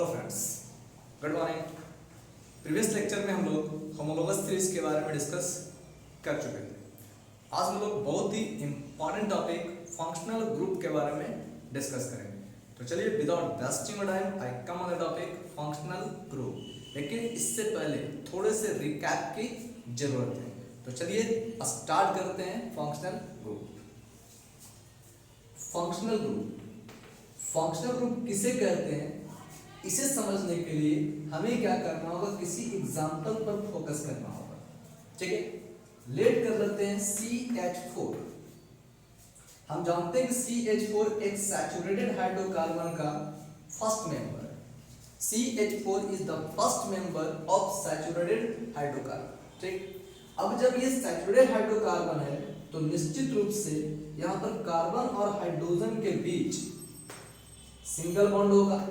Hello friends, good morning. Previous lecture में हम लोग होमोलोगस सीरीज के बारे में डिस्कस कर चुके थे। आज हम लोग बहुत ही इंपॉर्टेंट टॉपिक फंक्शनल ग्रुप के बारे में डिस्कस करेंगे। तो चलिए without wasting time I come on the topic functional group. लेकिन इससे पहले थोड़े से रिकैप की जरूरत है। तो चलिए स्टार्ट करते हैं फंक्शनल ग्रुप। फंक्शनल ग्रुप किसे कहते हैं, इसे समझने के लिए हमें क्या करना होगा, किसी एग्जांपल पर फोकस करना होगा। ठीक है, लेट कर लेते हैं CH4। हम जानते हैं कि CH4 एक सैचुरेटेड हाइड्रोकार्बन का फर्स्ट मेंबर है। CH4 is the first member of saturated hydrocarbon. ठीक, अब जब ये सैचुरेटेड हाइड्रोकार्बन है तो निश्चित रूप से यहां पर कार्बन और हाइड्रोजन के बीच सिंगल बॉन्ड होगा।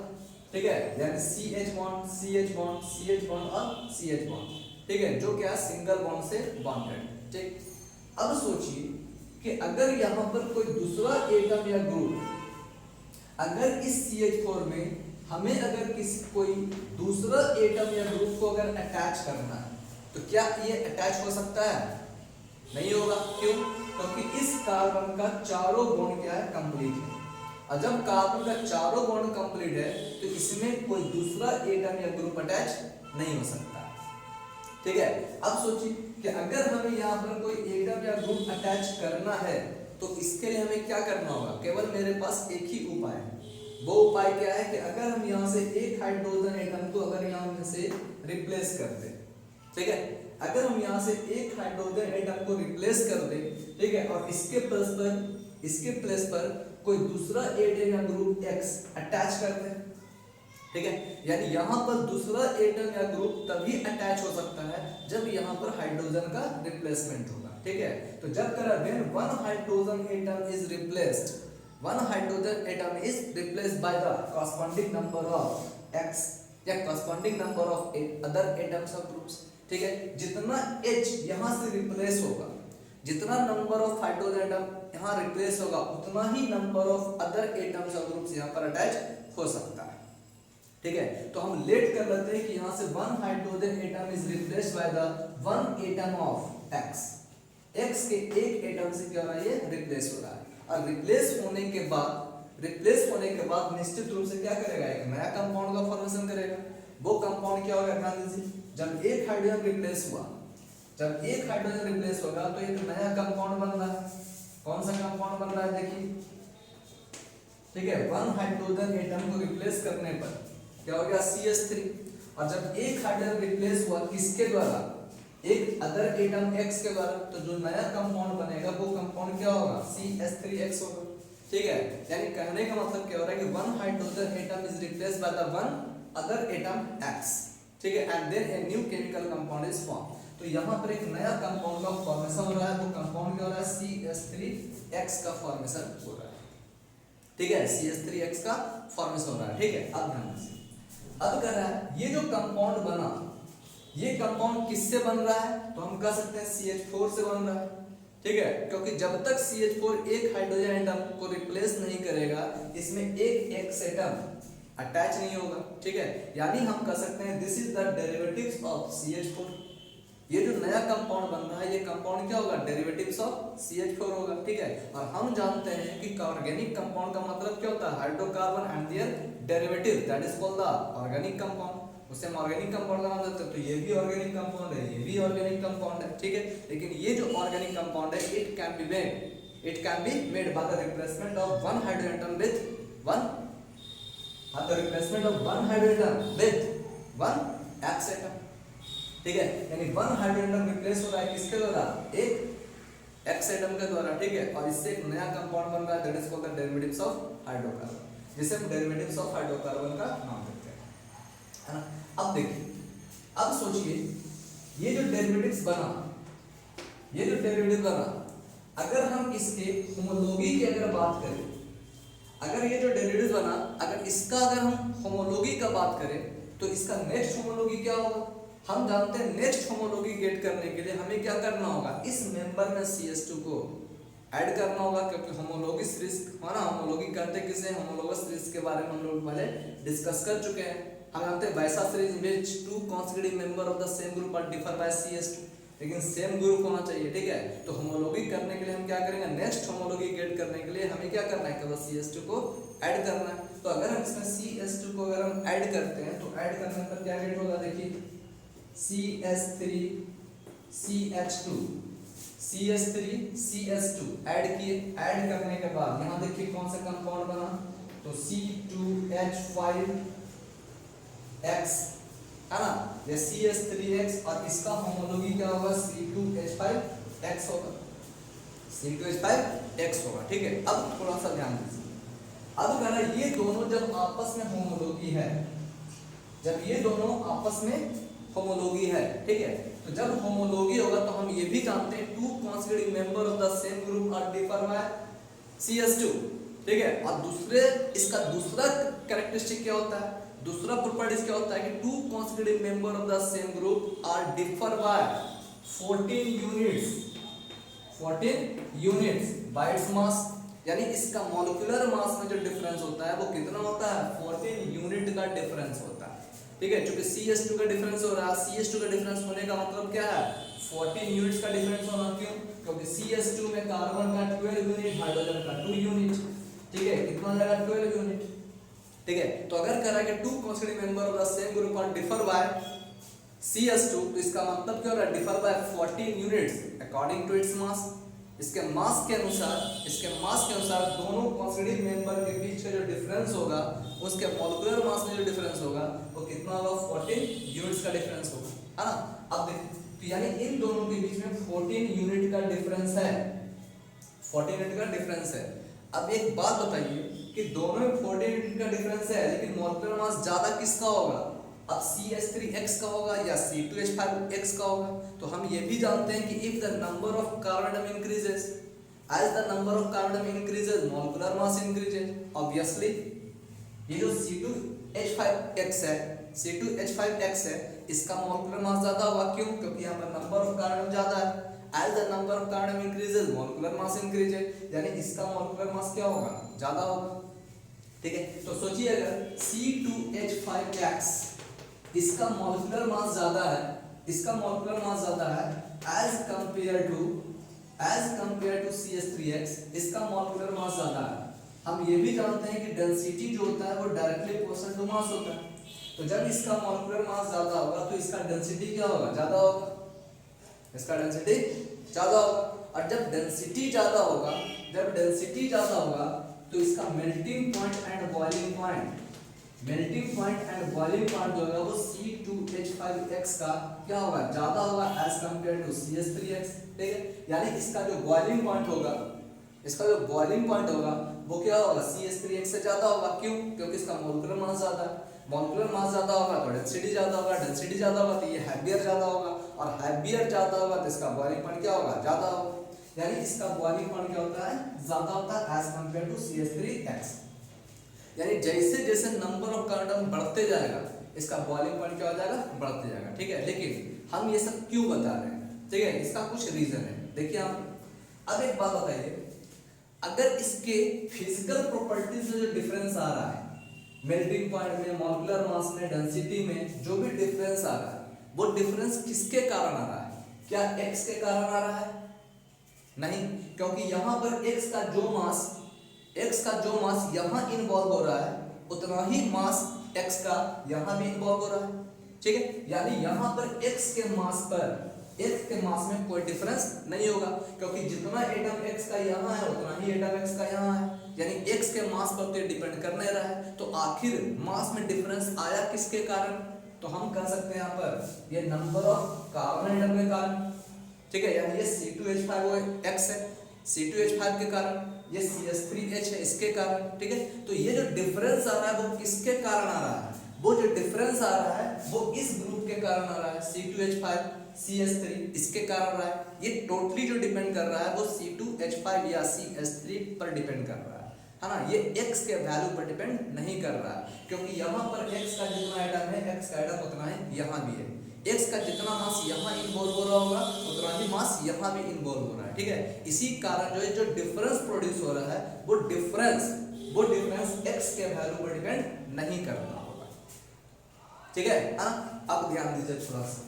ठीक है, यानी CH bond CH bond CH bond और CH बॉन्ड। ठीक है, जो क्या सिंगल बॉन्ड से बॉन्डेड। ठीक, अब सोचिए कि अगर यहां पर कोई दूसरा एटम या ग्रुप, अगर इस CH4 में हमें अगर कोई दूसरा एटम या ग्रुप को अगर अटैच करना है तो क्या ये अटैच हो सकता है? नहीं होगा। क्यों? क्योंकि इस कार्बन का चारों बॉन्ड क्या है, कंप्लीट है। और जब कार्बन का चारों बॉन्ड कंप्लीट है तो इसमें कोई दूसरा एटम या ग्रुप अटैच नहीं हो सकता। ठीक है, अब सोचिए कि अगर हमें यहाँ पर कोई एटम या ग्रुप अटैच करना है तो इसके लिए हमें क्या करना होगा? केवल मेरे पास एक ही उपाय है। वो उपाय क्या है कि अगर हम यहाँ से एक हाइड्रोजन एटम को अगर यहाँ से रिप्लेस कर दें, ठीक है, अगर हम यहाँ से एक हाइड्रोजन एटम को रिप्लेस कर दें, ठीक है, और इसके प्लेस पर कोई दूसरा एटम या ग्रुप X अटैच कर दें, ठीक है, यानी यहाँ पर दूसरा एटम या ग्रुप तभी अटैच हो सकता है जब यहाँ पर हाइड्रोजन का रिप्लेसमेंट होगा। ठीक है, तो जब करा when one hydrogen atom is replaced, one hydrogen atom is replaced by the corresponding number of X या corresponding number of other atoms और ग्रुप्स। ठीक है, जितना H यहाँ से रिप्लेस होगा, जितना नंबर ऑफ हाइड्रोजन एटम यहाँ रिप्लेस होगा, उतना ही नंबर ऑफ अदर एटम्स और ग्रुप्स यहाँ पर अटैच हो सकता है। ठीक है, तो हम लेट कर लेते हैं कि यहाँ से one hydrogen atom is replaced by the one atom of X। X के एक एटम से क्या हो रहा है, ये रिप्लेस हो रहा है। और रिप्लेस होने के बाद निश्चित रूप से क्या करेगा, एक नया कंपाउंड का फॉर्मेशन करेगा। वो कंपाउंड क्या होगा, ध्यान दीजिए, जब एक हाइड्रोजन रिप्लेस हुआ, जब एक हाइड्रोजन रिप्लेस होगा तो एक नया कंपाउंड बन रहा है। कौन सा कंपाउंड बन रहा है, देखिए। ठीक है, वन हाइड्रोजन एटम को रिप्लेस करने पर क्या हो गया, CH3। और जब एक हाइड्रोजन रिप्लेस हुआ किसके द्वारा, एक अदर एटम X के द्वारा, तो जो नया कंपाउंड बनेगा वो कंपाउंड क्या होगा, CH3X होगा। ठीक है, यानी कहने का मतलब क्या हो रहा है कि one hydrogen atom is replaced by the one other atom X। ठीक है, and then a new chemical compound is form. तो यहाँ पर एक नया कंपाउंड का फॉर्मेशन हो रहा है। वो कंपाउंड क्या हो रहा है, CH3X का फॉर्मेशन हो रहा है। ठीक है, CH3X का फॉर्मेशन हो रहा है। ठीक है, अब ध्यान दीजिए, अब कह रहा है ये जो कंपाउंड बना, ये कंपाउंड किससे बन रहा है, तो हम कह सकते हैं CH4 से बन रहा है। ठीक है, क्योंकि जब तक CH4 एक हाइड्रोजन एटम को रिप्लेस नहीं करेगा, इसमें एक X एटम अटैच नहीं होगा। ठीक है, यानी हम कह सकते हैं this is the derivatives of CH4। ये जो नया कंपाउंड बन रहा है, ये कंपाउंड क्या होगा, डेरिवेटिव्स ऑफ CH4 होगा। ठीक है, और हम जानते हैं कि ऑर्गेनिक कंपाउंड का मतलब क्या होता है, hydrocarbon and their derivative, that is called the organic compound. उसे हम ऑर्गेनिक कंपाउंड का नाम देते हैं। तो ये भी ऑर्गेनिक कंपाउंड है, ये भी ऑर्गेनिक कंपाउंड है। ठीक है, लेकिन ये जो ऑर्गेनिक कंपाउंड है, it can be made by the replacement of one hydrogen atom with one X atom. ठीक है, यानी वन हाइड्रोजन रिप्लेस हो रहा है किसके द्वारा, एक X एटम के द्वारा। ठीक है, और इससे एक नया कंपाउंड बन रहा है, that is called the derivatives of hydrocarbon, जिसे हम डेरिवेटिव्स ऑफ हाइड्रोकार्बन का नाम देते हैं, है ना। अब देखिए, अब सोचिए ये जो डेरिवेटिव्स बना, अगर हम इसके होमोलॉजी की अगर बात करें, अगर ये जो डेरिवेटिव्स बना, अगर इसका अगर हम होमोलॉजी का बात करें तो इसका नेक्स्ट होमोलॉजी क्या होगा, हम जानते हैं नेक्स्ट होमोलॉजी गेट करने के लिए हमें क्या करना होगा, इस मेंबर में CH2 को ऐड करना होगा, क्योंकि होमोलॉगी सीरीज है ना, होमोलॉगी करते किसे, होमोलॉगस सीरीज के बारे में हम लोग पहले डिस्कस कर चुके हैं। हम जानते हैं वैसा series in which two consecutive member of the same group are differ by CS2, लेकिन सेम ग्रुप होना चाहिए, ठीक है। तो होमोलॉगी करने के लिए हम क्या करेंगे, नेक्स्ट होमोलॉगी गेट करने के लिए हमें क्या करना है, केवल CS2 को ऐड करना है। तो अगर हम इसमें CS2 को अगर हम ऐड करते हैं तो ऐड करने पर क्या गेट होगा, देखिए CS3 CH2 CS3 CH2 add किए, ऐड करने के बाद यहाँ देखिए कौन सा कंपाउंड बना, तो C2H5X है ना, ये CS3X और इसका होमोलॉगी क्या होगा, C2H5X होगा, C2H5X होगा, ठीक है। अब थोड़ा सा ध्यान दीजिए, अब कहना ये दोनों जब आपस में होमोलॉगी है, जब ये दोनों आपस में होमोलॉगी है, ठीक है, तो जब होमोलॉगी होगा तो हम ये भी जानते हैं two consecutive member of the same group are differ by CS2, ठीक है। और दूसरे इसका दूसरा कैरेक्टरिस्टिक क्या होता है, दूसरा प्रॉपर्टीज क्या होता है कि two consecutive member of the same group are differ by 14 units, 14 units by its mass, यानी इसका मॉलिक्यूलर मास में जो डिफरेंस होता है वो कितना होता है, 14 यूनिट का डिफरेंस होता है, ठीक है। क्योंकि CS2 का डिफरेंस हो रहा है, CS2 का डिफरेंस होने का मतलब क्या है, 14 यूनिट्स का डिफरेंस होना, क्यों, क्योंकि CS2 में कार्बन का 12 यूनिट, हाइड्रोजन का 2 यूनिट, ठीक है, कितना जाएगा 12 यूनिट, ठीक है। तो अगर कह रहा है कि two consecutive member of the same group are differ by CS2, तो इसका मतलब क्या हो रहा है, differ by 14 units according to its mass, इसके मास के अनुसार दोनों कॉन्सेक्यूटिव मेंबर के बीच का जो डिफरेंस होगा, उसके मॉलिक्यूलर मास में जो डिफरेंस होगा वो कितना होगा, 14 यूनिट्स का डिफरेंस होगा, है ना। अब देखिए तो यानी इन दोनों के बीच में 14 यूनिट का डिफरेंस है, 14 यूनिट का डिफरेंस है। अब एक बात बताइए कि दोनों में 14 यूनिट का डिफरेंस है, लेकिन मॉलिक्यूलर मास ज्यादा किसका होगा, अब CH3X का होगा या C2H5X का होगा। तो हम ये भी जानते हैं कि if the number of carbon atom increases, as the number of carbon atom increases molecular mass increases, obviously ये जो C2H5X है, C2H5X है, इसका मॉलिक्यूलर मास ज्यादा होगा, क्यों, क्योंकि यहाँ पर नंबर ऑफ कार्बन ज्यादा है, as the number of carbon increases molecular mass increases, यानी इसका मॉलिक्यूलर मास क्या होगा, ज्यादा होगा, ठीक है। तो सोचिए अगर C2H5X इसका मॉलिक्यूलर मास ज्यादा है, इसका मॉलिक्यूलर मास ज्यादा है एज कंपेयर टू CH3X, इसका मॉलिक्यूलर मास ज्यादा है। हम ये भी जानते हैं कि डेंसिटी जो होता है वो डायरेक्टली प्रोपोर्शनल टू मास होता है, तो जब इसका मॉलिक्यूलर मास ज्यादा होगा तो इसका डेंसिटी क्या होगा, ज्यादा होगा, इसका डेंसिटी ज्यादा होगा, और जब डेंसिटी ज्यादा होगा तो इसका melting point and boiling point जो होगा वो C2H5X का क्या होगा, ज्यादा होगा एज कंपेयर टू CH3X, ठीक है। यानी इसका जो बॉइलिंग पॉइंट होगा वो क्या होगा, CH3X से ज्यादा होगा, क्यों, क्योंकि इसका मॉलिक्यूलर मास ज्यादा है, मॉलिक्यूलर मास ज्यादा होगा तो डेंसिटी ज्यादा होगा, डेंसिटी ज्यादा होगा तो ये हैवियर ज्यादा होगा, और हैवियर ज्यादा होगा तो इसका बॉइलिंग पॉइंट क्या होगा, ज्यादा होगा, यानी इसका बॉइलिंग पॉइंट क्या होता है, ज्यादा होता है एज कंपेयर टू CH3X। यानी जैसे जैसे नंबर ऑफ कार्बन बढ़ते जाएगा इसका बॉइलिंग पॉइंट क्या हो जाएगा, बढ़ते जाएगा, ठीक है। लेकिन हम ये सब क्यों बता रहे हैं, ठीक है, इसका कुछ रीजन है, देखिए आप अब एक बात बताइए, अगर इसके फिजिकल प्रॉपर्टीज में जो डिफरेंस आ रहा है, मेल्टिंग पॉइंट में, मॉलिक्यूलर मास में, डेंसिटी में जो भी डिफरेंस आ रहा है, वो डिफरेंस किसके कारण आ रहा है, क्या X के कारण आ रहा है, नहीं, क्योंकि यहाँ पर X का जो मास यहाँ इन्वॉल्व हो रहा है उतना ही मास X का यहाँ भी इन्वॉल्व हो रहा है, ठीक है। यानी यहाँ पर X के मास में कोई डिफरेंस नहीं होगा, क्योंकि जितना एटम X का यहाँ है उतना ही एटम X का यहाँ है, यानी X के मास पर तो डिपेंड कर नहीं रहा है। तो आखिर मास में डिफरेंस आया किसके कारण, तो हम कह सकते हैं यहाँ पर ये नंबर ऑफ कार्बन एटम के कारण, ठीक है। यानी ये C2H5X है, C2H5 के कारण, ये CH3H है इसके कारण, ठीक है। तो ये जो डिफरेंस आ रहा है वो किसके कारण आ रहा है, वो जो डिफरेंस आ रहा है वो इस ग्रुप के कारण आ रहा है, C2H5 CH3 इसके कारण आ रहा है। ये टोटली जो डिपेंड कर रहा है वो C2H5 या CH3 पर डिपेंड कर रहा है ना, ये X के वैल्यू पर डिपेंड नहीं कर रहा है, क्योंकि यहाँ पर X का जितना एटम है X का एटम उतना है यहाँ भी है, X का जितना मास यहाँ इन्वॉल्व हो रहा होगा उतना ही मास यहाँ भी इन्वॉल्व हो रहा है, ठीक है। इसी कारण जो है जो डिफरेंस प्रोड्यूस हो रहा है वो डिफरेंस X के वैल्यू पर डिपेंड नहीं कर रहा होगा, ठीक है ना। अब ध्यान दीजिए थोड़ा सा,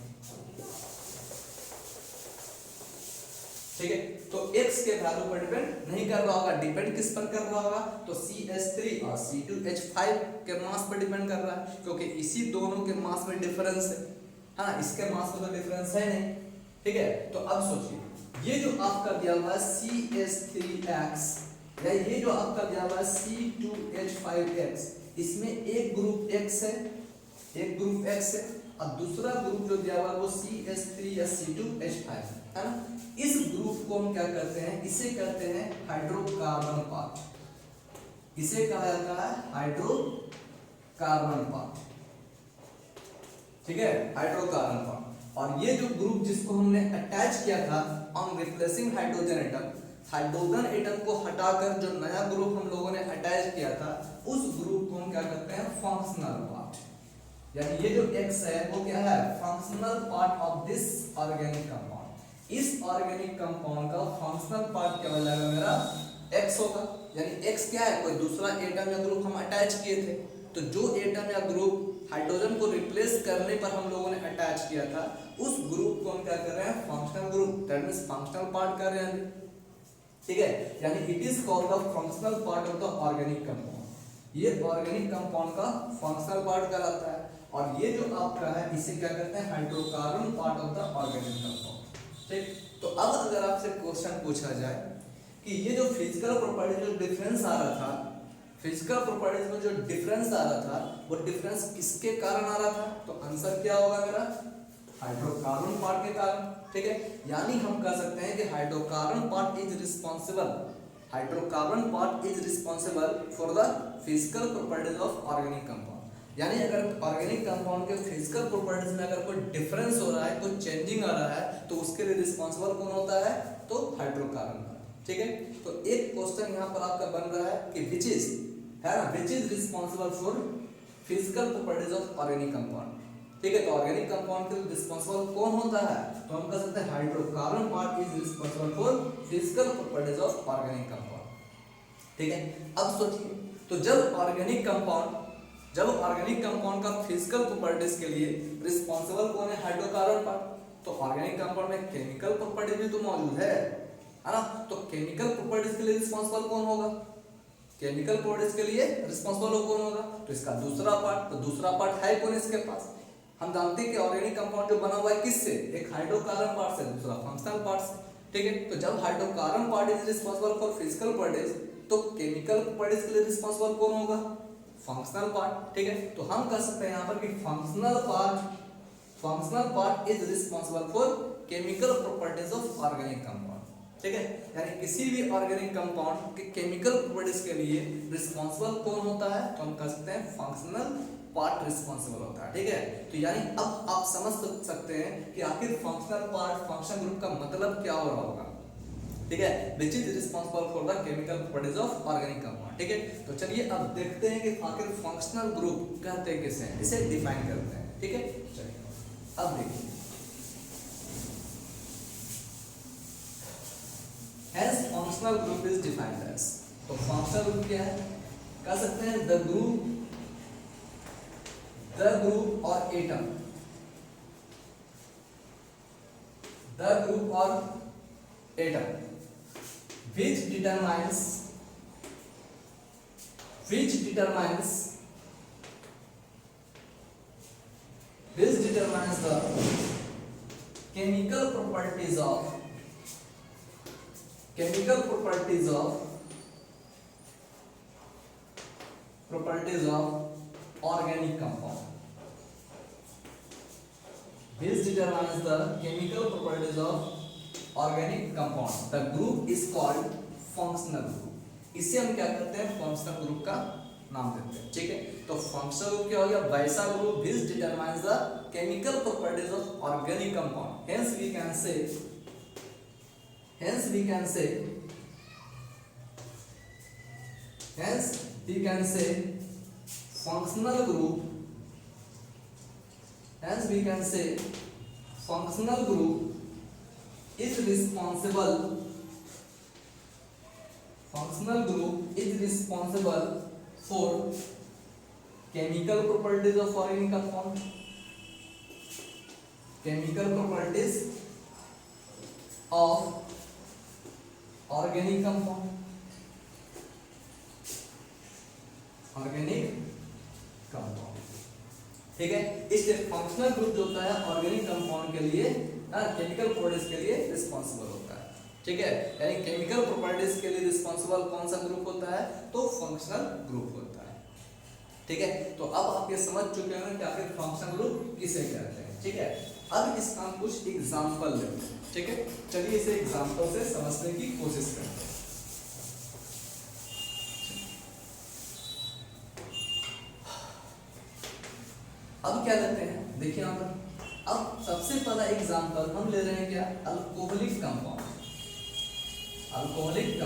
ठीक है। तो x के वैल्यू पर डिपेंड नहीं कर रहा होगा, डिपेंड किस पर कर रहा होगा, तो CH3 और C2H5 के मास पर डिपेंड कर रहा है, क्योंकि इसी दोनों के मास में डिफरेंस है, हाँ इसके मास में तो डिफरेंस है नहीं, ठीक है। तो अब सोचिए ये जो आपका दिया हुआ है CH3X या ये जो आपका दिया हुआ है C2H5X, इसमें एक ग्रुप X है, एक ग्रुप X है और दूसरा ग्रुप जो दिया हुआ है वो CH3 या C2H5 है ना। इस ग्रुप को हम क्या करते हैं, इसे कहते हैं हाइड्रोकार्बन पार्ट, इसे कहा जाता है हाइड्रोकार्बन पार्ट, ठीक है, हाइड्रोकार्बन पार्ट। और ये जो ग्रुप जिसको हमने अटैच किया था on replacing hydrogen atom, hydrogen atom को हटाकर जो नया ग्रुप हम लोगों ने अटैच किया था उस ग्रुप को हम क्या करते हैं फंक्शनल पार्ट, यानी ये जो X है वो क्या है functional part of this organic compound. इस ऑर्गेनिक कंपाउंड का फंक्शनल पार्ट क्या हो जाएगा मेरा X होगा, यानी X क्या है कोई दूसरा एटम या ग्रुप हम अटैच किए थे, तो जो एटम या ग्रुप हाइड्रोजन को रिप्लेस करने पर हम लोगों ने अटैच किया था उस ग्रुप को हम क्या कर रहे हैं functional group, that means functional part कर रहे हैं, ठीक है। यानी it is called the functional part of the organic compound, ये ऑर्गेनिक कंपाउंड का फंक्शनल पार्ट कहलाता है। और ये जो आपका है इसे क्या कहते हैं hydrocarbon part of the organic compound, ठीक। तो अब अगर आपसे क्वेश्चन पूछा जाए कि ये जो फिजिकल प्रॉपर्टी जो डिफरेंस आ रहा था, फिजिकल प्रॉपर्टीज में जो डिफरेंस आ रहा था वो डिफरेंस किसके कारण आ रहा था, तो आंसर क्या होगा मेरा हाइड्रोकार्बन पार्ट के कारण, ठीक है। यानी हम कह सकते हैं कि hydrocarbon part is responsible, hydrocarbon part is responsible for the physical properties of organic compound. यानी अगर ऑर्गेनिक कंपाउंड के फिजिकल प्रॉपर्टीज में अगर कोई डिफरेंस हो रहा है, कोई चेंजिंग आ रहा है, तो उसके लिए रिस्पांसिबल कौन होता है, तो हाइड्रोकार्बन, ठीक है। तो एक क्वेश्चन यहाँ पर आपका बन रहा है कि विच इज है ना, which is responsible for physical properties of organic compound, ठीक है। तो ऑर्गेनिक कंपाउंड के लिए रिस्पांसिबल कौन होता है, तो हम कह सकते हैं hydrocarbon part is responsible for physical properties of organic compound, ठीक है। अब सोचिए तो जब ऑर्गेनिक कंपाउंड का फिजिकल प्रॉपर्टीज के लिए रिस्पांसिबल कौन है, हाइड्रोकार्बन पार्ट, तो ऑर्गेनिक कंपाउंड में केमिकल प्रॉपर्टीज भी तो मौजूद है ना। तो केमिकल प्रॉपर्टीज के लिए रिस्पांसिबल कौन होगा, केमिकल प्रॉपर्टीज के लिए रिस्पांसिबल कौन होगा, तो इसका दूसरा पार्ट, तो दूसरा पार्ट है कौन इसके पास, हम जानते हैं कि ऑर्गेनिक कंपाउंड जो बना हुआ है किससे, एक हाइड्रोकार्बन पार्ट से, दूसरा फंक्शनल पार्ट से, ठीक है। तो जब hydrocarbon part is responsible for physical properties तो केमिकल प्रॉपर्टीज के लिए रिस्पांसिबल कौन होगा, फंक्शनल पार्ट, ठीक है। तो हम कह सकते हैं यहाँ पर कि functional part is responsible for chemical properties of organic compound, ठीक है। यानी किसी भी ऑर्गेनिक कंपाउंड के केमिकल प्रॉपर्टीज के लिए रिस्पांसिबल कौन होता है, तो हम कह सकते हैं फंक्शनल पार्ट रिस्पांसिबल होता है, ठीक है। तो यानी अब आप समझ सकते हैं कि आखिर फंक्शनल पार्ट, फंक्शन ग्रुप का मतलब क्या हो रहा होगा, ठीक है, which is responsible for the chemical properties of organic compound, ठीक है। तो चलिए अब देखते हैं कि आखिर फंक्शनल ग्रुप कहते किसे हैं, इसे डिफाइन करते हैं, ठीक है। चलिए अब देखिए, Hence functional group is defined as, तो functional group क्या है, कह सकते हैं the group or atom, the group or atom which determines the chemical properties of organic compound, which determines the chemical properties of organic compound. The group is called functional group. इसे हम क्या करते हैं, फंक्शनल ग्रुप का नाम देते हैं, ठीक है। तो फंक्शनल ग्रुप क्या हो गया, वैसा group which determines the chemical properties of organic compound. Hence we can say functional group, hence we can say functional group is responsible for chemical properties of organic compound. Chemical properties of organic compound. ठीक है, इसलिए functional group जो होता है organic compound के लिए chemical properties के लिए रिस्पॉन्सिबल होता है। ठीक है, यानी केमिकल प्रॉपर्टीज के लिए रिस्पॉन्सिबल कौन सा ग्रुप होता है, तो फंक्शनल ग्रुप होता है। ठीक है, तो अब आप ये समझ चुके हैं कि आखिर फंक्शनल ग्रुप किसे कहते हैं। ठीक है, अब इसका कुछ एग्जांपल लेते हैं। ठीक है, चलिए इसे एग्जांपल से समझने की कोशिश करते हैं। अब क्या लेते हैं, देखिए यहाँ पर, अब सबसे पहला एग्जांपल हम ले रहे हैं क्या, अल्कोहलिक कंपाउंड। अल्कोहलिक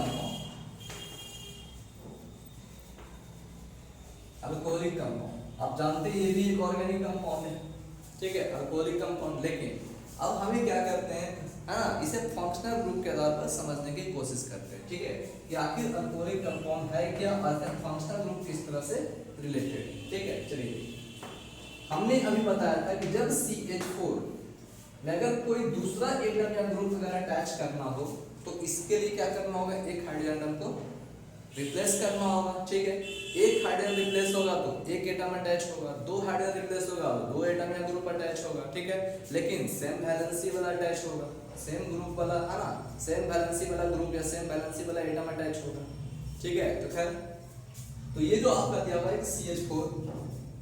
कंपाउंड आप जानते हैं ये भी एक ऑर्गेनिक कंपाउंड है। ठीक है, अल्कोहलिक कंपाउंड। लेकिन अब हमें क्या करते हैं, है ना, इसे फंक्शनल ग्रुप के आधार पर समझने की कोशिश करते हैं। ठीक है, कि आखिर अल्कोहलिक कंपाउंड है क्या और फंक्शनल ग्रुप किस तरह से रिलेटेड। ठीक है, चलिए हमने अभी बताया था कि जब CH4 में अगर कोई दूसरा एटम या ग्रुप अगर अटैच करना हो तो इसके लिए क्या करना होगा, एक हाइड्रोजन को रिप्लेस करना होगा। ठीक है, एक हाइड्रोजन रिप्लेस होगा तो एक एटम अटैच होगा, दो हाइड्रोजन रिप्लेस होगा तो दो एटम या ग्रुप अटैच होगा। ठीक है, लेकिन सेम वैलेंसी वाला अटैच होगा, सेम ग्रुप वाला, है ना, सेम वैलेंसी वाला ग्रुप या सेम वैलेंसी वाला एटम अटैच होगा। ठीक है, तो खैर, तो ये जो आपका दिया हुआ है CH4,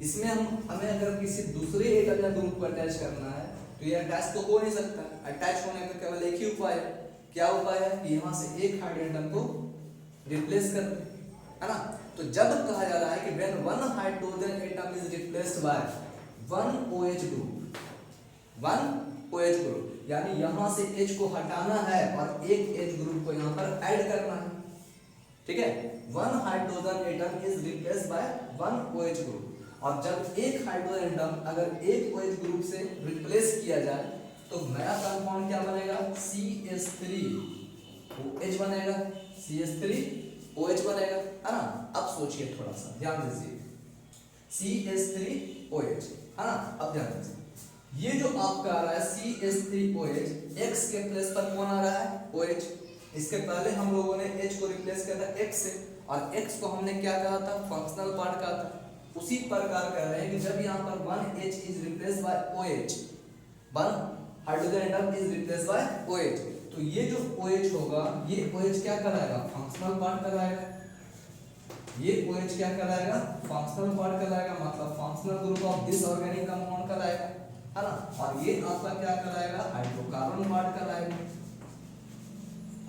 इसमें हमें अगर किसी दूसरे एटम या ग्रुप को अटैच करना है तो ये अटैच तो हो नहीं सकता। अटैच होने का केवल एक ही उपाय है। क्या उपाय है कि यहाँ से एक हाइड्रोजन को रिप्लेस कर दे, है ना। तो जब कहा जा रहा है कि when one hydrogen atom is replaced by one OH group, यानी यहाँ से H को हटाना है और एक H ग्रुप को यहाँ पर ऐड करना है। ठीक है, one hydrogen atom is replaced by one OH group, और जब एक हाइड्रोजन एटम अगर एक OH ग्रुप से रिप्लेस किया जाए तो नया कंपाउंड क्या बनेगा, CH3OH बनेगा, CH3OH बनेगा, है ना। अब सोचिए, थोड़ा सा ध्यान दीजिए, CH3OH, है ना। अब ध्यान दीजिए, ये जो आपका आ रहा है CH3OH, X के प्लेस पर कौन आ रहा है, OH। इसके पहले हम लोगों ने H को रिप्लेस किया था X से, और X को हमने क्या कहा था, फंक्शनल पार्ट कहा था। उसी प्रकार कह रहे हैं कि जब यहाँ पर 1H is replace by OH, one hydrogen atom is replace by OH, तो ये जो OH होगा, ये OH क्या कराएगा, फंक्शनल पार्ट कराएगा। ये OH क्या कराएगा, फंक्शनल पार्ट कराएगा, मतलब functional group of this organic compound कराएगा, है ना। और ये आपका क्या कराएगा, हाइड्रोकार्बन पार्ट कराएगा,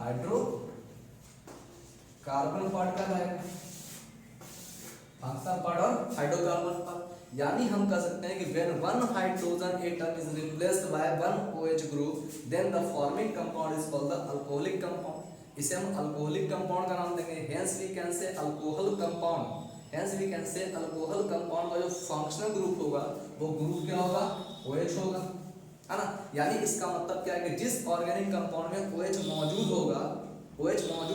हाइड्रोकार्बन पार्ट कराएगा, फंक्शनल पार्ट और हाइड्रोकार्बन पार्ट। यानी हम कह सकते हैं कि when one hydrogen atom is replaced by one OH group then the forming compound is called the alcoholic compound. इसे हम अल्कोहलिक कंपाउंड का नाम देंगे। Hence we can say alcohol compound, hence we can say alcohol compound का जो functional group होगा वो group क्या होगा, OH होगा, है ना। यानी इसका मतलब क्या है कि जिस ऑर्गेनिक कंपाउंड में OH मौजूद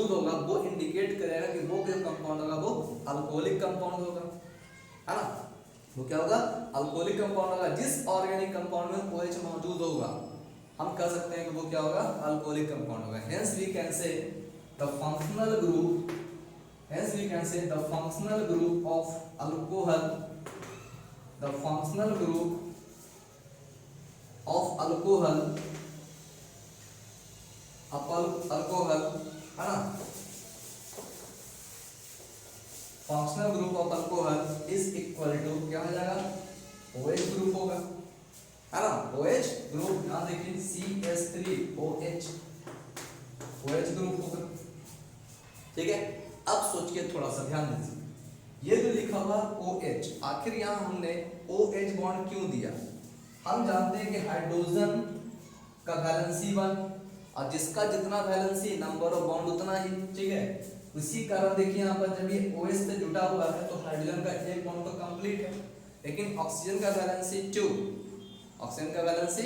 होगा वो इंडिकेट करेगा कि वो जो कंपाउंड होगा वो अल्कोहलिक कंपाउंड होगा, है ना। वो क्या होगा, अल्कोहलिक कंपाउंड होगा। जिस ऑर्गेनिक कंपाउंड में OH मौजूद होगा हम कह सकते हैं कि वो क्या होगा, अल्कोहलिक कंपाउंड होगा। Hence we can say the functional group of alcohol, the functional group of alcohol, है ना, functional group of alcohol is equal to क्या हो जाएगा, OH ग्रुप होगा, है ना। OH ग्रुप, यहां देखिए CH3OH, OH ग्रुप होगा। ठीक है, अब सोचिए, थोड़ा सा ध्यान दीजिए, ये जो लिखा हुआ OH, आखिर यहां हमने OH बॉन्ड क्यों दिया। हम जानते हैं कि हाइड्रोजन का वैलेंसी 1 और जिसका जितना वैलेंसी नंबर ऑफ बॉन्ड उतना ही। ठीक है, उसी कारण देखिए यहाँ पर जब ये OH से जुटा हुआ है तो हाइड्रोजन का एक बॉन्ड तो कंप्लीट है, लेकिन ऑक्सीजन का वैलेंसी 2, ऑक्सीजन का वैलेंसी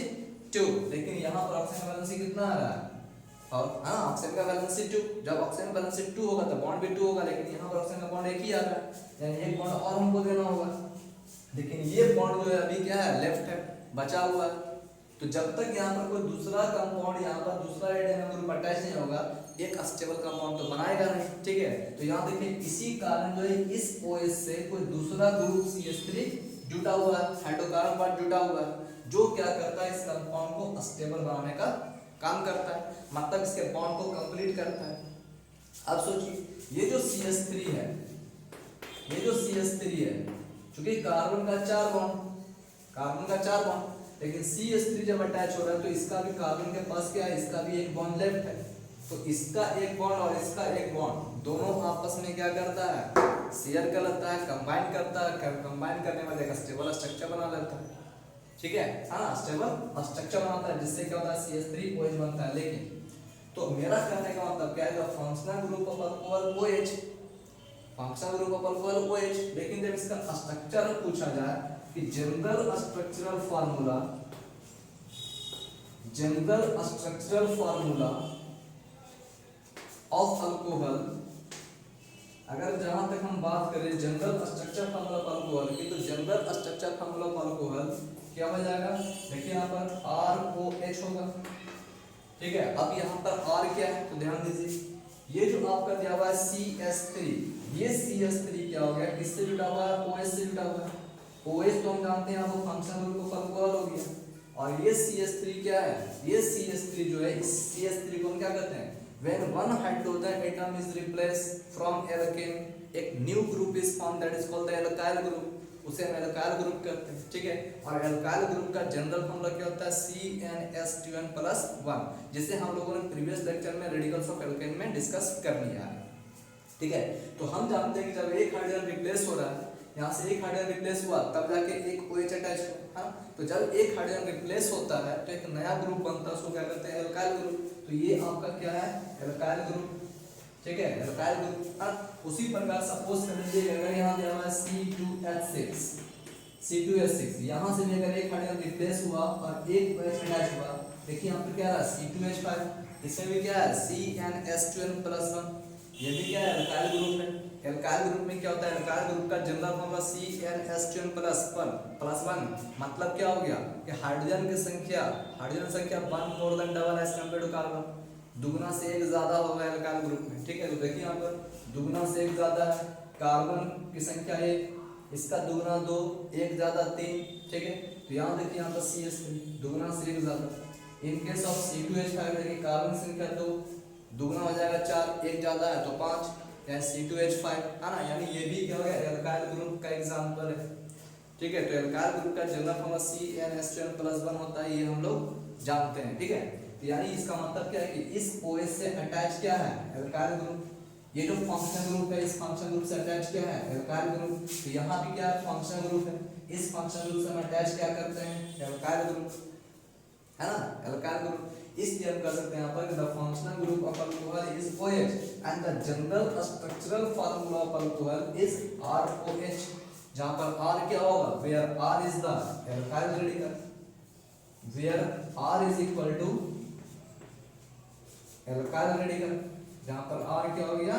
2, लेकिन यहाँ पर ऑक्सीजन का वैलेंसी कितना आ रहा है? और हाँ, ऑक्सीजन का वैलेंसी 2, जब ऑक्सीजन का वैलेंसी 2 होगा तो बॉन्ड भी 2 होगा, लेकिन यहाँ पर ऑक्सीजन का बॉन्ड एक ही आ रहा है, यानी एक बॉन्ड और हमको देना होगा। लेकिन ये बॉन्ड जो है अभी क्या है, लेफ्ट है, बचा हुआ है। तो जब तक यहाँ पर कोई दूसरा कंपाउंड, यहाँ पर दूसरा एडेनियम ग्रुप अटैच नहीं होगा, एक स्टेबल कंपाउंड तो बनाएगा नहीं, ठीक है। तो यहाँ देखिए इसी कारण जो है इस OH से कोई दूसरा ग्रुप CH3 जुटा हुआ है, हाइड्रोकार्बन पार्ट जुटा हुआ है, जो क्या करता है, इस कंपाउंड को स्टेबल बनाने का काम करता है, मतलब इसके बॉन्ड को कंप्लीट करता है। अब सोचिए ये जो CH3 है, ये जो CH3 है, क्योंकि कार्बन का 4 बॉन्ड, लेकिन CH3 जब अटैच हो रहा है तो इसका भी कार्बन के पास क्या है, इसका भी एक बॉन्ड लेफ्ट है, तो इसका एक बॉन्ड और इसका एक बॉन्ड दोनों आपस में क्या करता है, शेयर कर लेता है, कंबाइन करता है, कंबाइन करने में एक स्टेबल स्ट्रक्चर बना लेता है, ठीक है, हाँ, स्टेबल स्ट्रक्चर बनाता है, जिससे क्या होता है, CH3OH बनता है। लेकिन तो मेरा कहने का मतलब क्या है, functional group of alcohol OH, functional group of alcohol OH, लेकिन जब इसका स्ट्रक्चर पूछा जाए कि general structural formula of alcohol, अगर जहां तक हम बात करें general structure formula of alcohol की, तो general structure formula of alcohol क्या हो जाएगा, देखिए यहाँ पर ROH होगा, ठीक है। अब यहाँ पर R क्या है, तो ध्यान दीजिए, ये जो आपका दिया हुआ है CH3, ये CH3 क्या हो गया, किससे जुड़ा हुआ है, OH से जुड़ा हुआ है। OH तो हम जानते हैं आपको फंक्शनल ग्रुप ऑफ अल्कोहल हो गया, और ये CH3 क्या है, ये CH3 जो है, इस CH3 को हम क्या कहते हैं, when one hydrogen atom is replaced from alkane, एक new group is form, that is called the alkyl group, उसे हम एल्काइल ग्रुप कहते हैं, ठीक है। और एल्काइल ग्रुप का जनरल फॉर्मूला क्या होता है, CnH2n+1, जिसे हम लोगों ने प्रीवियस लेक्चर में रेडिकल्स ऑफ एल्केन में डिस्कस कर लिया है, ठीक है। तो हम जानते हैं कि जब एक हाइड्रोजन रिप्लेस हो रहा है, यहाँ से एक हाइड्रोजन रिप्लेस हुआ तब जाके एक OH अटैच हुआ, हाँ, तो जब एक हाइड्रोजन रिप्लेस होता है तो एक नया ग्रुप बनता है, उसको क्या कहते हैं, एल्काइल ग्रुप। तो ये आपका क्या है, एल्काइल ग्रुप, ठीक है, एल्काइल ग्रुप। उसी प्रकार सपोज कर लीजिए अगर यहाँ दिया हुआ है C2H6, यहाँ से भी अगर एक हाइड्रोजन रिप्लेस हुआ और एक OH अटैच हुआ, देखिए यहाँ पर क्या रहा, C2H5, इसमें भी क्या है, CnH2n+1, ये भी क्या है, एल्काइल ग्रुप है। एल्काइल ग्रुप में क्या होता है, एल्काइल ग्रुप का जनरल फॉर्मूला CnH2n+1, मतलब क्या हो गया कि हाइड्रोजन संख्या 1 more than double as compare to carbon, दुगना से एक ज्यादा होगा एल्काइल ग्रुप में, ठीक है। तो देखिए यहाँ पर दुगना से एक ज्यादा है, कार्बन की संख्या 1, इसका दुगना 2, एक ज्यादा 3, ठीक है। तो यहाँ देखिए यहाँ पर CH3 दुगना से एक ज्यादा, इन केस ऑफ C2H5 देखिए कार्बन संख्या 2, दुगना हो जाएगा 4, एक ज्यादा है तो 5, यानी C2H5 है ना, यानी ये भी क्या हो गया, एल्काइल ग्रुप का एग्जांपल है, ठीक है। तो एल्काइल ग्रुप का जनरल फॉर्मूला CnH2n+1 होता है, ये हम लोग जानते हैं, ठीक है। तो यानी इसका मतलब क्या है कि इस OH से अटैच क्या है, एल्काइल ग्रुप, ये जो फंक्शन ग्रुप है, इस फंक्शन ग्रुप से अटैच क्या है, एल्काइल ग्रुप। तो यहाँ भी क्या है, फंक्शन ग्रुप है, इस फंक्शन ग्रुप से हम अटैच क्या करते हैं, एल्काइल ग्रुप, है ना, एल्काइल ग्रुप। इसलिए हम कह सकते हैं यहाँ पर the functional group of alcohol is OH and the general structural formula of alcohol is ROH, जहाँ पर R क्या होगा, where R is the alkyl radical, where R is equal to alkyl radical, जहाँ पर R क्या हो गया,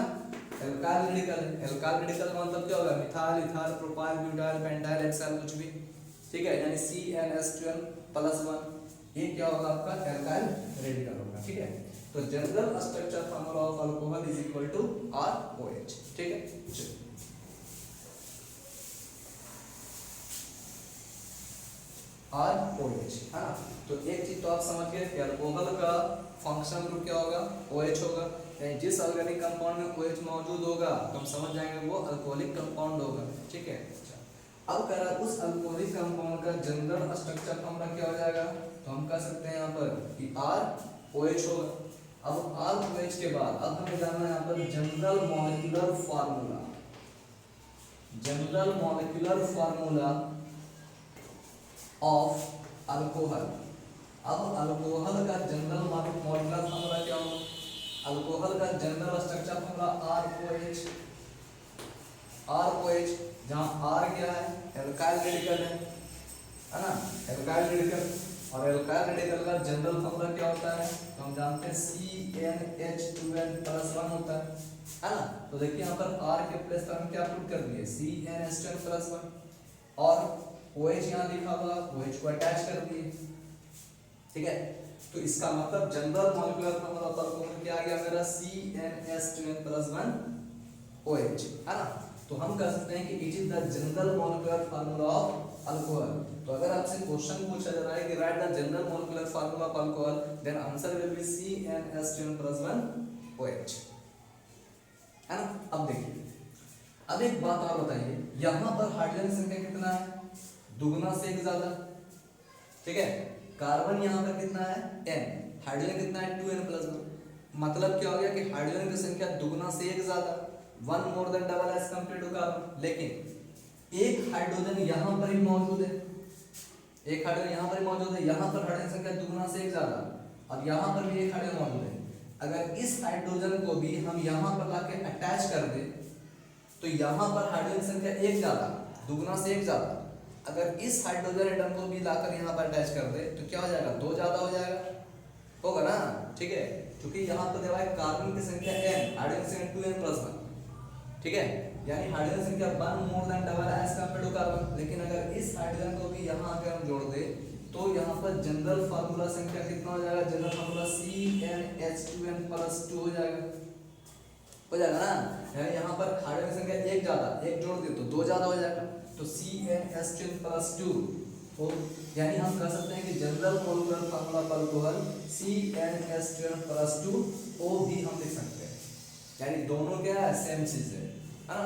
alkyl radical है। एल्काइल रेडिकल का मतलब क्या होगा, methyl, ethyl, propyl, butyl, pentyl, hexyl, कुछ भी, ठीक है, यानी CnH2n+1, ये क्या होगा आपका, एल्काइल रेडिकल होगा, ठीक है। तो general structure formula of alcohol is equal to ROH, ठीक है। ROH, है ना। तो एक चीज तो आप समझ गए कि अल्कोहल का फंक्शनल ग्रुप क्या होगा, OH होगा, यानी जिस ऑर्गेनिक कंपाउंड में OH मौजूद होगा तो हम समझ जाएंगे वो अल्कोहलिक कंपाउंड होगा, ठीक है। अब करा उस अल्कोहलिक कंपाउंड का जनरल स्ट्रक्चर फार्मूला क्या हो जाएगा, तो हम कह सकते हैं यहाँ पर कि ROH होगा। अब ROH के बाद अब हमें जानना है यहाँ पर general molecular formula, general molecular formula of alcohol. अब अल्कोहल का जनरल मॉलिक्यूलर फार्मूला क्या होगा, अल्कोहल का जनरल स्ट्रक्चर फार्मूला ROH, जहाँ R क्या है, एल्काइल रेडिकल है ना, एल्काइल रेडिकल, और एल्काइल रेडिकल का जनरल फॉर्मूला क्या होता है, तो हम जानते हैं CnH2n+1 होता है ना। तो देखिए यहाँ पर R के प्लेस पर हम क्या पुट कर दिए, CnH2n+1, और OH यहाँ लिखा हुआ, OH को अटैच कर दिए, ठीक है। तो इसका मतलब जनरल मॉलिक्यूलर फॉर्मूला पर क्या आ गया मेरा, CnH2n+1 OH, है ना। तो हम कह सकते हैं कि it is the general molecular formula of alcohol. तो अगर आपसे क्वेश्चन पूछा जा रहा है कि write the general molecular formula of alcohol, then answer will be CnH2n+1 OH, है ना। अब देखिए, अब एक बात और बताइए, यहाँ पर हाइड्रोजन संख्या कितना है, दुगना से एक ज्यादा, ठीक है। कार्बन यहाँ पर कितना है, n, हाइड्रोजन कितना है 2n+1, मतलब क्या हो गया कि हाइड्रोजन की संख्या दुगना से एक ज्यादा, 1 more than double as compare to carbon. लेकिन एक हाइड्रोजन यहाँ पर ही मौजूद है, एक हाइड्रोजन यहाँ पर ही मौजूद है, यहाँ पर हाइड्रोजन संख्या दुगना से एक ज्यादा, और यहाँ पर भी एक हाइड्रोजन मौजूद है। अगर इस हाइड्रोजन को भी हम यहाँ पर लाके अटैच कर दें, तो यहाँ पर हाइड्रोजन संख्या एक ज्यादा, दुगना से एक ज्यादा, अगर इस हाइड्रोजन एटम को भी लाकर यहाँ पर अटैच कर दे तो क्या हो जाएगा, दो ज्यादा हो जाएगा, होगा ना, ठीक है। क्योंकि यहाँ पर देखा है कार्बन की संख्या n, हाइड्रोजन की संख्या 2n+1, ठीक है, यानी हाइड्रोजन संख्या 1 more than double as compare to carbon. लेकिन अगर इस हाइड्रोजन को भी यहाँ आकर हम जोड़ दे तो यहाँ पर जनरल फार्मूला संख्या कितना हो जाएगा, जनरल फार्मूला CnH2n+2 हो जाएगा ना। यानी यहाँ पर हाइड्रोजन की संख्या एक ज्यादा, एक जोड़ दे तो दो ज्यादा हो जाएगा, तो CnH2n+2 हो, यानी हम कह सकते हैं कि general molecular formula of alcohol CnH2n+2 O भी हम लिख सकते हैं। यानी दोनों क्या है, सेम चीज है ना,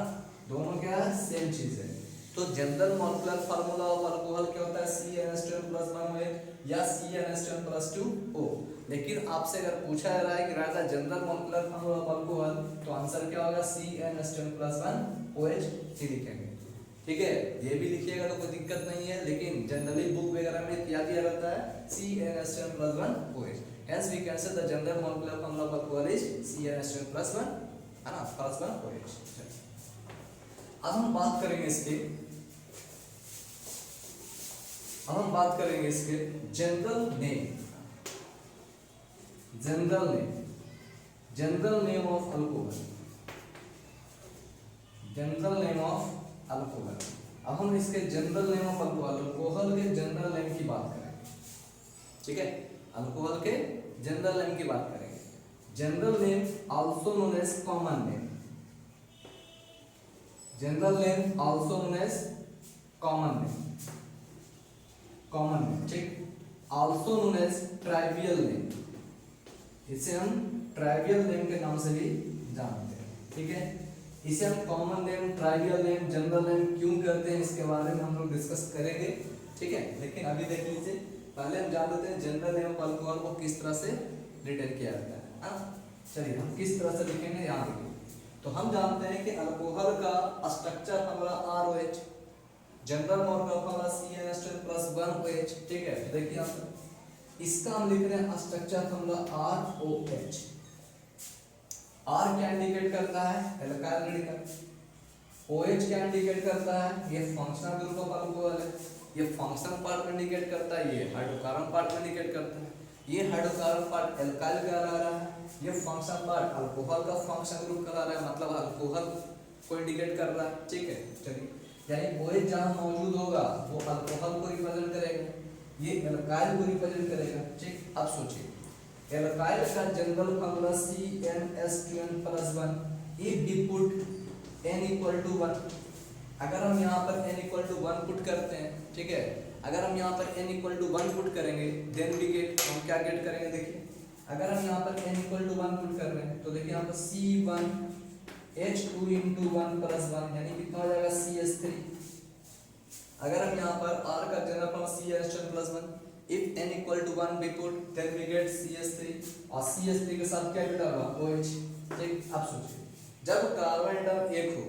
दोनों क्या है, सेम चीज है। तो general molecular formula of alcohol क्या होता है, CnH2n+1 या CnH2n+2O। लेकिन आपसे अगर पूछा जा रहा है कि write the general molecular formula of alcohol, तो आंसर क्या होगा, CnH2n+1 OH ही लिखेंगे, ठीक है। ये भी लिखिएगा तो कोई दिक्कत नहीं है, लेकिन जनरली बुक वगैरह में क्या दिया रहता है, CnH2n+1 OH। Hence we can say the general molecular formula of alcohol is CnH2n+1, है ना, +1 OH। अब हम बात करेंगे इसके, अब हम बात करेंगे इसके general name, general name, general name of alcohol, general name of alcohol. अब हम इसके general name of alcohol, alcohol के जनरल नेम की बात करेंगे, ठीक है, अल्कोहल के जनरल नेम की बात करेंगे। General name also known as common name, general name also known as common name, common name, ठीक। Also known as trivial name, इसे हम ट्राइवियल नेम के नाम से भी जानते हैं, ठीक है। इसे हम common name, trivial name, general name क्यों कहते हैं, इसके बारे में हम लोग डिस्कस करेंगे, ठीक है। लेकिन अभी देख लीजिए, पहले हम जान लेते हैं जनरल नेम ऑफ अल्कोहल को किस तरह से रिटेन किया जाता है ना। चलिए हम किस तरह से लिखेंगे, यहाँ देखिए। तो हम जानते हैं कि अल्कोहल का स्ट्रक्चर हमारा ROH, general molecular formula CnH2n+1 OH, ठीक है। देखिए यहाँ पर इसका हम लिख रहे हैं स्ट्रक्चर फार्मूला ROH। R क्या इंडिकेट करता है, एल्काइल रेडिकल। OH क्या इंडिकेट करता है, ये फंक्शनल ग्रुप ऑफ अल्कोहल है, ये फंक्शनल पार्ट में इंडिकेट करता है, ये हाइड्रोकार्बन पार्ट में इंडिकेट करता है। ये हाइड्रोकार्बन पार्ट एल्काइल कहला रहा है, ये फंक्शनल पार्ट अल्कोहल का फंक्शनल ग्रुप कहला रहा है, मतलब अल्कोहल को इंडिकेट कर रहा है, ठीक है। चलिए, यानी OH जहां मौजूद होगा वो अल्कोहल को रिप्रेजेंट करेगा, ये एल्काइल को रिप्रेजेंट करेगा, ठीक। अब सोचिए, एल्काइल का general formula CnH2n+1, if we put n = 1, अगर हम यहाँ पर n = 1 पुट करते हैं, ठीक है, अगर हम यहाँ पर n = 1 पुट करेंगे, देन वी गेट, हम क्या गेट करेंगे, देखिए अगर हम यहाँ पर n = 1 पुट कर रहे हैं तो देखिए यहाँ पर C1H2 × 1+1 यानी कितना हो जाएगा, CH3। अगर हम यहाँ पर R का general formula CnH2n+1, if n = 1 we put, then we get CH3, और CH3 के साथ क्या जुड़ा हुआ, OH, ठीक। अब सोचिए, जब कार्बन एटम एक हो,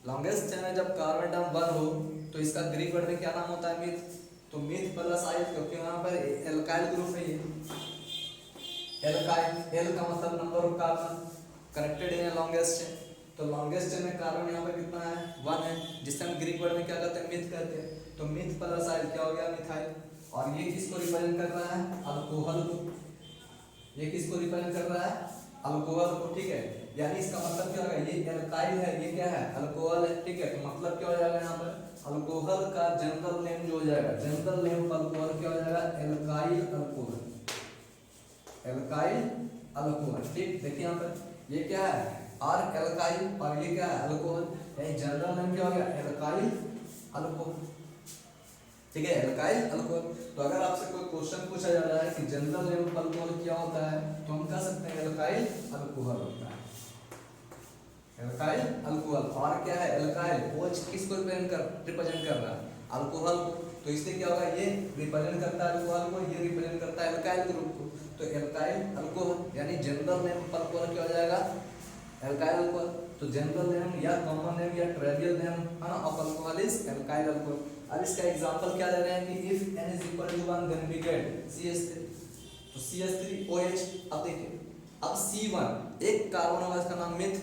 लॉन्गेस्ट चेन में जब कार्बन एटम 1 हो, तो इसका ग्रीक वर्ड में क्या नाम होता है, मीथ। तो मीथ प्लस आई, क्योंकि यहाँ पर एल्काइल ग्रुप है, ये एल्काइल, एल का मतलब number of carbon connected in longest chain. तो लॉन्गेस्ट चेन में कार्बन यहाँ पर कितना है, 1 है, जिससे हम ग्रीक वर्ड में क्या कहते हैं, मीथ कहते हैं। तो मीथ प्लस आई क्या हो गया, मिथाइल। और ये किसको रिप्रेजेंट कर रहा है, अल्कोहल को। ये किसको रिप्रेजेंट कर रहा है, अल्कोहल को, ठीक है। यानी इसका मतलब क्या होगा, ये एल्काइल है, ये क्या है, अल्कोहल है, ठीक है। तो मतलब क्या हो जाएगा यहाँ पर, अल्कोहल का जनरल नेम जो हो जाएगा, जनरल नेम अल्कोहल क्या हो जाएगा, एल्काइल अल्कोहल, एल्काइल अल्कोहल, ठीक। देखिए यहाँ पर ये क्या है, आर एल्काइल और ये क्या है, अल्कोहल, यानी जनरल नेम क्या हो गया, एल्काइल अल्कोहल, ठीक है, एल्काइल अल्कोहल। तो अगर आपसे कोई क्वेश्चन पूछा जा रहा है कि जनरल नेम अल्कोहल क्या होता है, तो हम कह सकते हैं एल्काइल अल्कोहल होता है, एल्काइल अल्कोहल। और क्या है, एल्काइल OH किसको रिप्रेजेंट कर रहा है, अल्कोहल को, तो इससे क्या होगा, ये रिप्रेजेंट करता है अल्कोहल को, ये रिप्रेजेंट करता है एल्काइल ग्रुप को, तो एल्काइल अल्कोहल यानी जनरल नेम अल्कोहल क्या हो जाएगा, एल्काइल अल्कोहल। तो जनरल नेम या कॉमन नेम या ट्रेवियल नेम है ना of alcohol is alkyl alcohol. अब इसका एग्जांपल क्या ले रहे हैं कि if n is equal to 1 then we get CH3, तो CH3OH। अब देखिए, अब C1 एक कार्बन होगा, इसका नाम मिथ,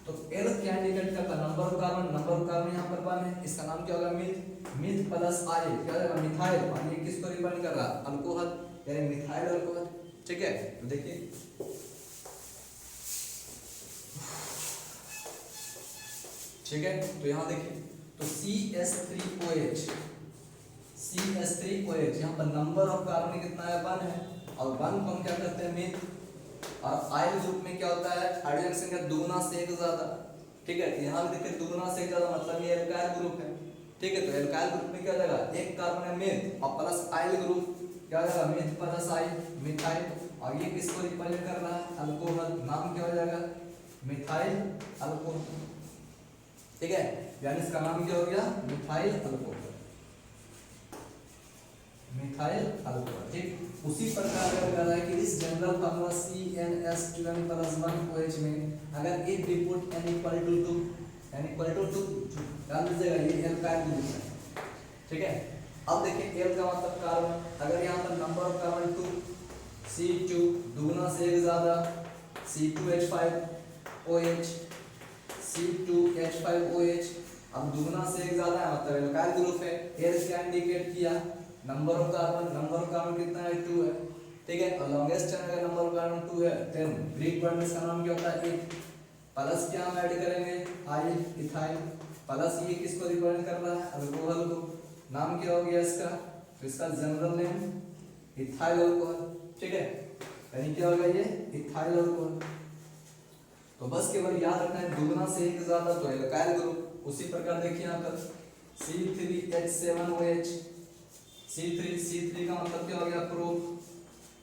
तो L क्या इंडिकेट करता है, number of carbon, number of carbon यहाँ पर 1 है, इसका नाम क्या होगा, मिथ, मिथ प्लस I क्या हो जाएगा, मिथाइल, और ये किसको रिप्रेजेंट कर रहा है, अल्कोहल, यानी मिथाइल अल्कोहल, ठीक है। तो देखिए ठीक है, तो यहाँ देखिए, तो CH3OH, CH3OH यहाँ पर नंबर ऑफ कार्बन कितना है, 1 है, और 1 को हम क्या करते हैं, मिथ, और आयल ग्रुप में क्या होता है, हाइड्रोजन संख्या दुगुना से एक ज्यादा, ठीक है। यहाँ भी देखिए दुगुना से एक ज्यादा, मतलब ये एल्काइल ग्रुप है, ठीक है। तो एल्काइल ग्रुप में क्या हो जाएगा, एक कार्बन है मिथ और प्लस आयल ग्रुप क्या हो जाएगा, मिथ प्लस आई, मिथाइल, और ये किसको रिप्रेजेंट कर रहा है, अल्कोहल, नाम क्या हो जाएगा, मिथाइल अल्कोहल, ठीक है। यानी इसका नाम क्या हो गया, मिथाइल अल्कोहल, मिथाइल अल्कोहल, ठीक। उसी प्रकार अगर कह रहा है कि इस जनरल फार्मूला CnH2n+1OH में अगर एक रिपोर्ट n = 2 डाल दीजिएगा, ये एल्काइल ग्रुप है, ठीक है। अब देखिए L का मतलब कार्बन, अगर यहाँ पर नंबर ऑफ कार्बन 2, C2 दुगुना से एक ज्यादा, C2H5OH, C2H5OH, अब दुगुना से एक ज्यादा है मतलब एल्काइल ग्रुप है। L क्या इंडिकेट किया, number of carbon, number of carbon कितना है, 2 है, ठीक है। और लॉन्गेस्ट चेन का नंबर ऑफ कार्बन 2 है, देन ग्रीक वर्ड में इसका नाम क्या होता है, 8, प्लस क्या हम ऐड करेंगे, आई, इथाइल, प्लस ये किसको रिप्रेजेंट कर रहा है, अल्कोहल को, नाम क्या हो गया इसका, तो इसका जनरल नेम इथाइल अल्कोहल, ठीक है। यानी क्या होगा ये, इथाइल अल्कोहल। तो बस केवल याद रखना है दुगुना से एक ज्यादा तो एल्काइल ग्रुप। उसी प्रकार देखिए यहाँ पर C3H7OH, C3 का मतलब क्या हो गया, प्रोप,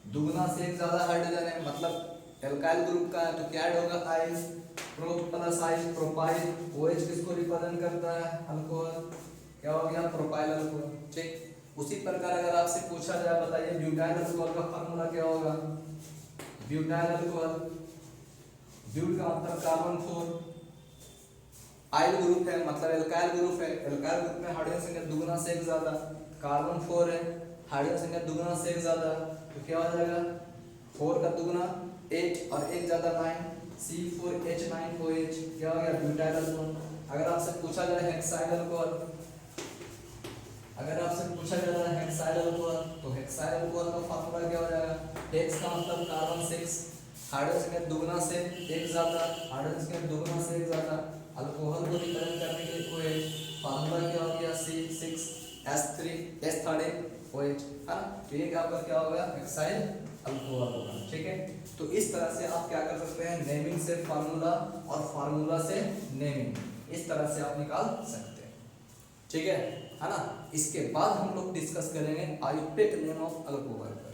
दुगुना से एक ज्यादा हाइड्रोजन है मतलब एल्काइल ग्रुप का है, तो क्या ऐड होगा, आइल, प्रोप प्लस आइल, प्रोपाइल, OH किसको रिप्रेजेंट करता है, अल्कोहल, क्या हो गया, प्रोपाइल अल्कोहल, ठीक। उसी प्रकार अगर आपसे पूछा जाए, बताइए ब्यूटाइल अल्कोहल का फार्मूला क्या होगा, ब्यूटाइल अल्कोहल, ब्यूट का मतलब कार्बन 4, आइल ग्रुप है मतलब एल्काइल ग्रुप है, एल्काइल ग्रुप में हाइड्रोजन संख्या दुगुना से एक ज्यादा, कार्बन 4 है, हाइड्रोजन संख्या दुगुना से एक ज्यादा, तो क्या हो जाएगा, 4 का दुगुना 8 और एक ज्यादा 9, C4H9OH, क्या हो गया, ब्यूटाइल अल्कोहल। अगर आपसे पूछा जाए हेक्साइल अल्कोहल, अगर आपसे पूछा जा रहा है हेक्साइल अल्कोहल, तो हेक्साइल अल्कोहल का फार्मूला क्या हो जाएगा, हेक्स का मतलब कार्बन 6, हाइड्रोजन संख्या दुगुना से एक ज्यादा, हाइड्रोजन संख्या दुगुना से एक ज्यादा, अल्कोहल को रिप्रेजेंट करने के लिए OH, फार्मूला क्या हो गया, C6H13OH, है ना। तो ये आपका क्या होगा, हेक्साइल अल्कोहल होगा, ठीक है। तो इस तरह से आप क्या कर सकते हैं, नेमिंग से फार्मूला और फार्मूला से नेमिंग, इस तरह से आप निकाल सकते हैं, ठीक है ना। इसके बाद हम लोग डिस्कस करेंगे आयुपेक नेम ऑफ अल्कोहल पर,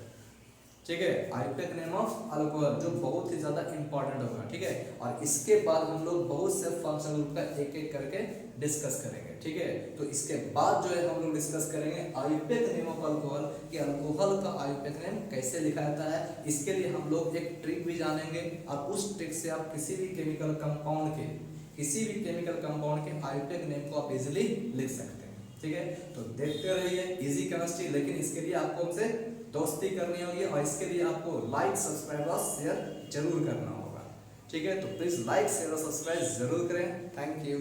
ठीक है, आयुपेक नेम ऑफ अल्कोहल जो बहुत ही ज्यादा इंपॉर्टेंट होगा, ठीक है। और इसके बाद हम लोग बहुत से फंक्शनल ग्रुप का एक एक करके डिस्कस करेंगे, ठीक है। तो इसके बाद जो है हम लोग डिस्कस करेंगे आयुपेक नेम ऑफ अल्कोहल कि अल्कोहल का आयुपेक नेम कैसे लिखा जाता है। इसके लिए हम लोग एक ट्रिक भी जानेंगे और उस ट्रिक से आप किसी भी केमिकल कंपाउंड के आयुपेक नेम को आप इजीली लिख सकते हैं, ठीक है। तो देखते रहिए इजी केमिस्ट्री, लेकिन इसके लिए आपको हमसे दोस्ती करनी होगी और इसके लिए आपको लाइक, सब्सक्राइब और शेयर जरूर करना होगा, ठीक है। तो प्लीज लाइक, शेयर और सब्सक्राइब जरूर करें। Thank you.